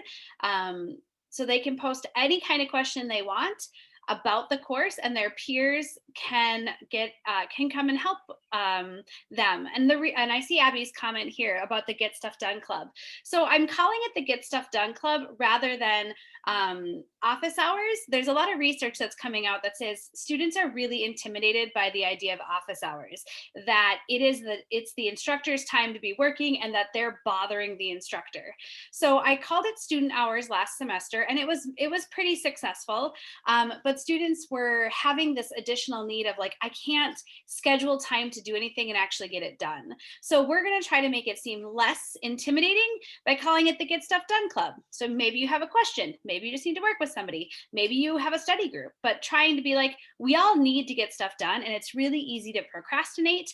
So they can post any kind of question they want about the course, and their peers can come and help them. And I see Abby's comment here about the Get Stuff Done Club. So I'm calling it the Get Stuff Done Club rather than office hours. There's a lot of research that's coming out that says students are really intimidated by the idea of office hours, that it's the instructor's time to be working and that they're bothering the instructor. So I called it student hours last semester, and it was pretty successful. But students were having this additional need of like, I can't schedule time to do anything and actually get it done. So we're going to try to make it seem less intimidating by calling it the Get Stuff Done Club. So maybe you have a question, maybe you just need to work with somebody, maybe you have a study group, but trying to be like, we all need to get stuff done, and it's really easy to procrastinate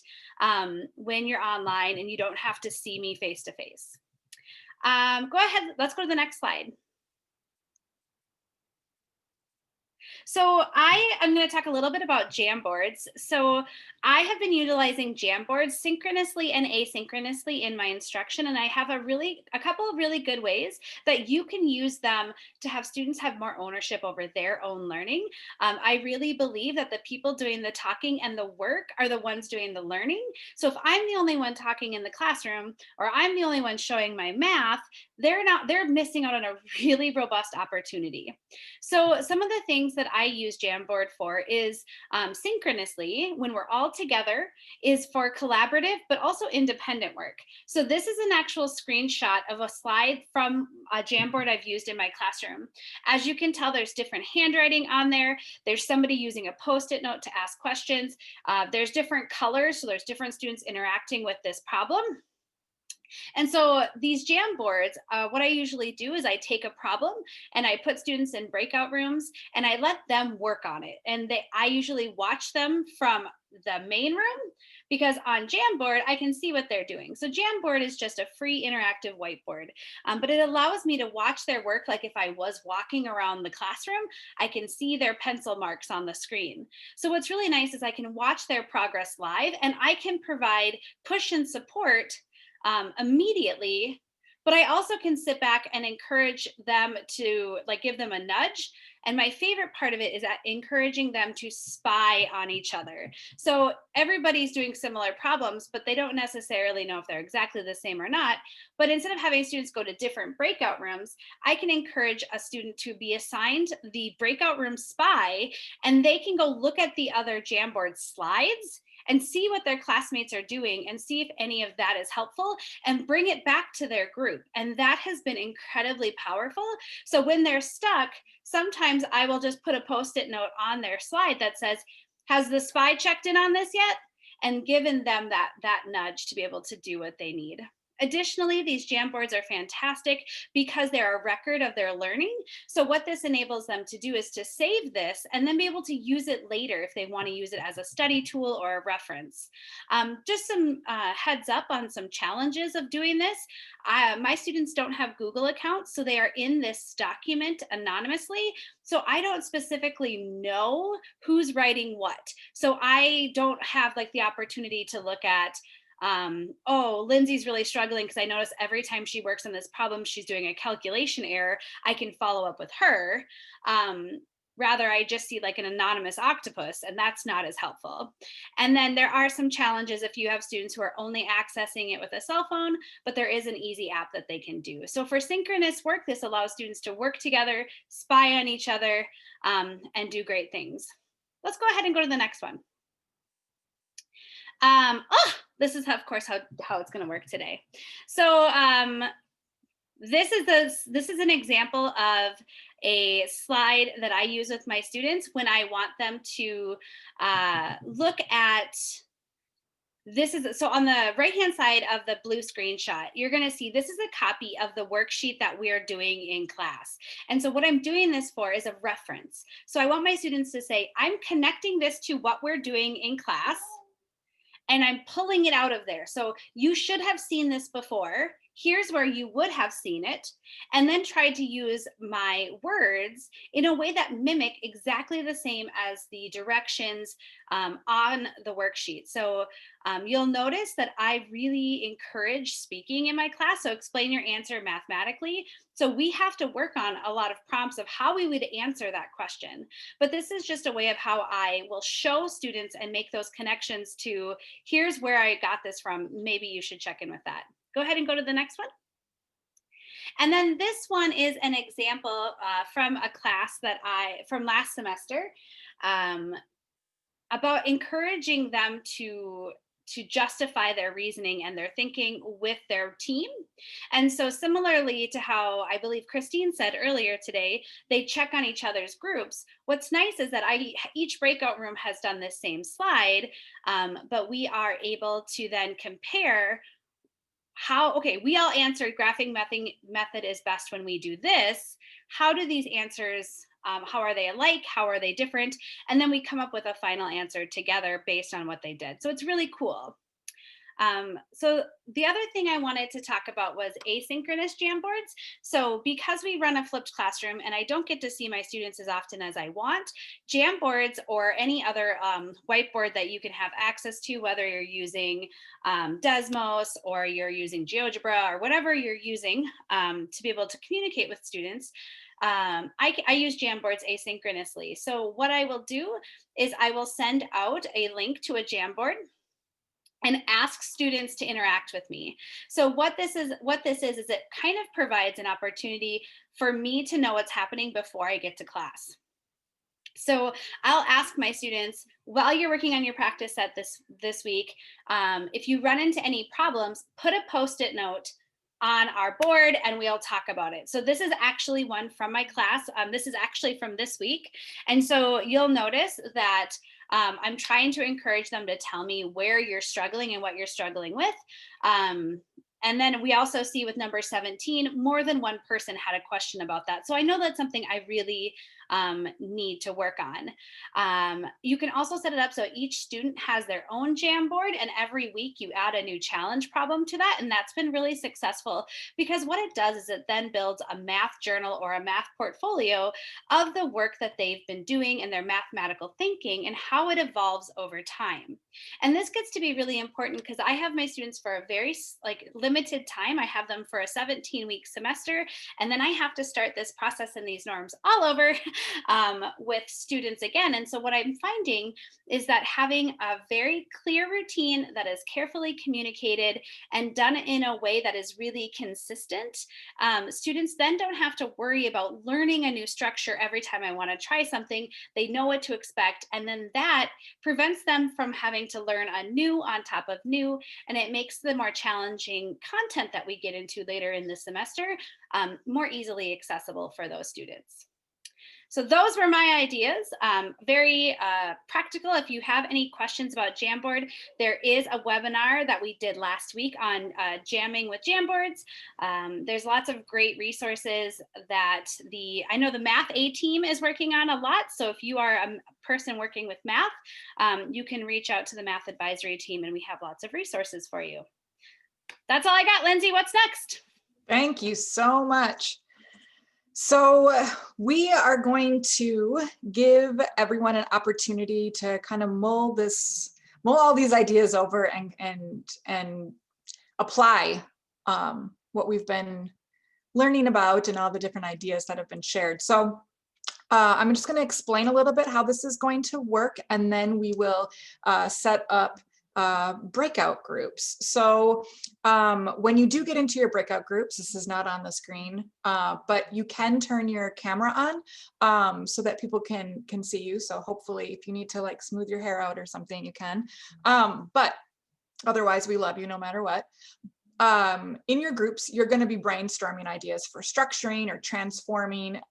when you're online and you don't have to see me face to face. Go ahead, let's go to the next slide. So I am going to talk a little bit about Jamboards. So I have been utilizing Jamboards synchronously and asynchronously in my instruction, and I have a couple of really good ways that you can use them to have students have more ownership over their own learning. I really believe that the people doing the talking and the work are the ones doing the learning. So if I'm the only one talking in the classroom, or I'm the only one showing my math, they're missing out on a really robust opportunity. So some of the things that I use Jamboard for is synchronously, when we're all together, is for collaborative, but also independent work. So this is an actual screenshot of a slide from a Jamboard I've used in my classroom. As you can tell, there's different handwriting on there. There's somebody using a Post-it note to ask questions. There's different colors, so there's different students interacting with this problem. And so these Jamboards, what I usually do is I take a problem and I put students in breakout rooms and I let them work on it. And I usually watch them from the main room, because on Jamboard, I can see what they're doing. So Jamboard is just a free interactive whiteboard, but it allows me to watch their work like if I was walking around the classroom. I can see their pencil marks on the screen. So what's really nice is I can watch their progress live, and I can provide push and support immediately, but I also can sit back and encourage them to, like, give them a nudge. And my favorite part of it is that encouraging them to spy on each other. So everybody's doing similar problems, but they don't necessarily know if they're exactly the same or not. But instead of having students go to different breakout rooms, I can encourage a student to be assigned the breakout room spy, and they can go look at the other Jamboard slides and see what their classmates are doing and see if any of that is helpful and bring it back to their group. And that has been incredibly powerful. So when they're stuck, sometimes I will just put a Post-it note on their slide that says, has the spy checked in on this yet? And given them that nudge to be able to do what they need. Additionally, these Jamboards are fantastic because they're a record of their learning. So what this enables them to do is to save this and then be able to use it later if they want to use it as a study tool or a reference. Just some heads up on some challenges of doing this. My students don't have Google accounts, so they are in this document anonymously. So I don't specifically know who's writing what. So I don't have like the opportunity to look at, oh, Lindsey's really struggling because I notice every time she works on this problem, she's doing a calculation error. I can follow up with her. Rather, I just see like an anonymous octopus, and that's not as helpful. And then there are some challenges if you have students who are only accessing it with a cell phone, but there is an easy app that they can do. So for synchronous work, this allows students to work together, spy on each other, and do great things. Let's go ahead and go to the next one. This is, of course, how it's going to work today. So this is an example of a slide that I use with my students when I want them to look at. So on the right-hand side of the blue screenshot, you're going to see this is a copy of the worksheet that we are doing in class. And so what I'm doing this for is a reference. So I want my students to say, I'm connecting this to what we're doing in class, and I'm pulling it out of there. So you should have seen this before. Here's where you would have seen it, and then try to use my words in a way that mimic exactly the same as the directions on the worksheet. So you'll notice that I really encourage speaking in my class. So explain your answer mathematically. So we have to work on a lot of prompts of how we would answer that question. But this is just a way of how I will show students and make those connections to, here's where I got this from. Maybe you should check in with that. Go ahead and go to the next one. And then this one is an example from a class that from last semester, about encouraging them to justify their reasoning and their thinking with their team. And so similarly to how I believe Kristine said earlier today, they check on each other's groups. What's nice is that each breakout room has done this same slide, but we are able to then compare okay, we all answered graphing method is best when we do this. How do these answers, how are they alike? How are they different? And then we come up with a final answer together based on what they did. So it's really cool. So the other thing I wanted to talk about was asynchronous Jamboards. So because we run a flipped classroom and I don't get to see my students as often as I want, Jamboards or any other whiteboard that you can have access to, whether you're using Desmos or you're using GeoGebra or whatever you're using to be able to communicate with students, I use Jamboards asynchronously. So what I will do is I will send out a link to a Jamboard and ask students to interact with me. So what this is it kind of provides an opportunity for me to know what's happening before I get to class. So I'll ask my students, while you're working on your practice set this week, if you run into any problems, put a Post-it note on our board and we'll talk about it. So this is actually one from my class. This is actually from this week. And so you'll notice that I'm trying to encourage them to tell me where you're struggling and what you're struggling with. And then we also see with number 17, more than one person had a question about that. So I know that's something I really need to work on. You can also set it up so each student has their own Jamboard, and every week you add a new challenge problem to that. And that's been really successful because what it does is it then builds a math journal or a math portfolio of the work that they've been doing and their mathematical thinking and how it evolves over time. And this gets to be really important because I have my students for a very limited time. I have them for a 17-week semester, and then I have to start this process and these norms all over with students again. And so what I'm finding is that having a very clear routine that is carefully communicated and done in a way that is really consistent, students then don't have to worry about learning a new structure every time I want to try something. They know what to expect, and then that prevents them from having to learn anew on top of new, and it makes the more challenging content that we get into later in the semester more easily accessible for those students. So those were my ideas, very practical. If you have any questions about Jamboard, there is a webinar that we did last week on jamming with Jamboards. There's lots of great resources that I know the Math A team is working on a lot. So if you are a person working with math, you can reach out to the Math Advisory team and we have lots of resources for you. That's all I got, Lindsey. What's next? Thank you so much. So we are going to give everyone an opportunity to kind of mull all these ideas over and apply what we've been learning about and all the different ideas that have been shared. So I'm just going to explain a little bit how this is going to work, and then we will set up breakout groups. So when you do get into your breakout groups, this is not on the screen, but you can turn your camera on so that people can see you. So hopefully if you need to like smooth your hair out or something, you can. But otherwise, we love you no matter what. In your groups, you're going to be brainstorming ideas for structuring or transforming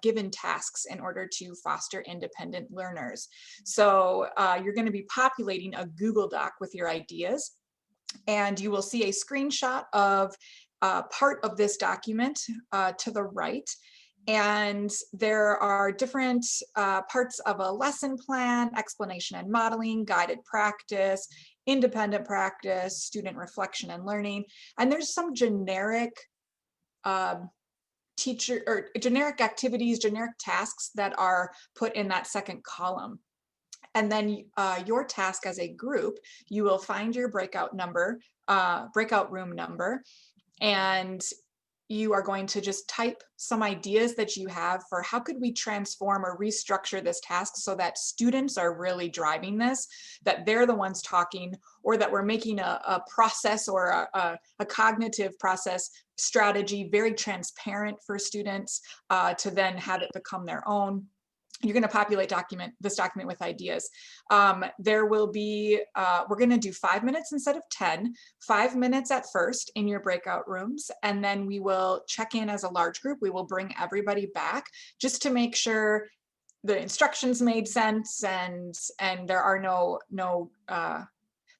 given tasks in order to foster independent learners. So you're going to be populating a Google Doc with your ideas, and you will see a screenshot of part of this document to the right. And there are different parts of a lesson plan, explanation and modeling, guided practice, independent practice, student reflection and learning. And there's some generic generic activities, generic tasks that are put in that second column. And then your task as a group, you will find your breakout room number, and you are going to just type some ideas that you have for how could we transform or restructure this task so that students are really driving this, that they're the ones talking, or that we're making a process or a cognitive process strategy very transparent for students to then have it become their own. You're going to populate this document with ideas. There will be, we're going to do 5 minutes instead of 10, 5 minutes at first in your breakout rooms, and then we will check in as a large group. We will bring everybody back just to make sure the instructions made sense and there are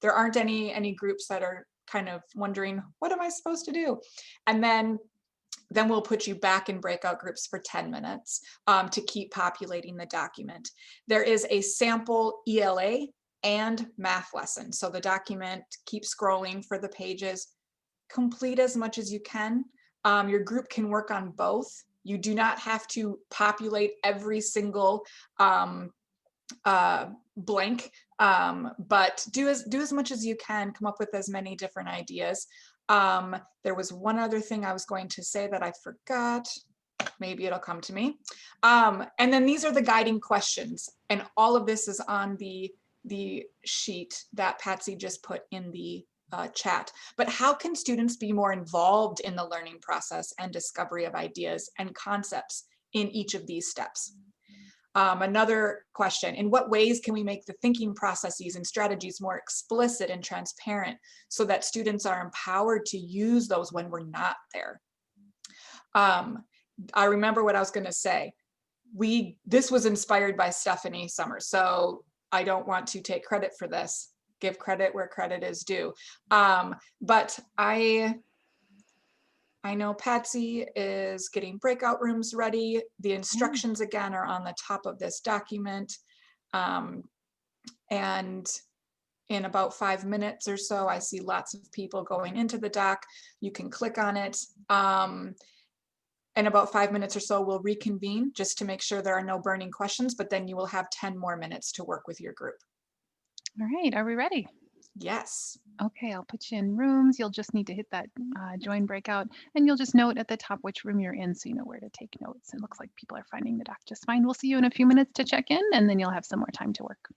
there aren't any groups that are kind of wondering, what am I supposed to do? And then we'll put you back in breakout groups for 10 minutes to keep populating the document. There is a sample ELA and math lesson. So the document, keep scrolling for the pages, complete as much as you can. Your group can work on both. You do not have to populate every single blank, but do as much as you can, come up with as many different ideas. There was one other thing I was going to say that I forgot. Maybe it'll come to me. And then these are the guiding questions, and all of this is on the sheet that Patsy just put in the chat. But how can students be more involved in the learning process and discovery of ideas and concepts in each of these steps? Another question, in what ways can we make the thinking processes and strategies more explicit and transparent so that students are empowered to use those when we're not there? I remember what I was going to say. This was inspired by Stephanie Sommers, so I don't want to take credit for this. Give credit where credit is due. But I know Patsy is getting breakout rooms ready. The instructions again are on the top of this document. And in about 5 minutes or so, I see lots of people going into the doc. You can click on it. In about 5 minutes or so, we'll reconvene just to make sure there are no burning questions, but then you will have 10 more minutes to work with your group. All right, are we ready? Yes. Okay, I'll put you in rooms. You'll just need to hit that join breakout, and you'll just note at the top which room you're in so you know where to take notes. It looks like people are finding the doc just fine. We'll see you in a few minutes to check in, and then you'll have some more time to work.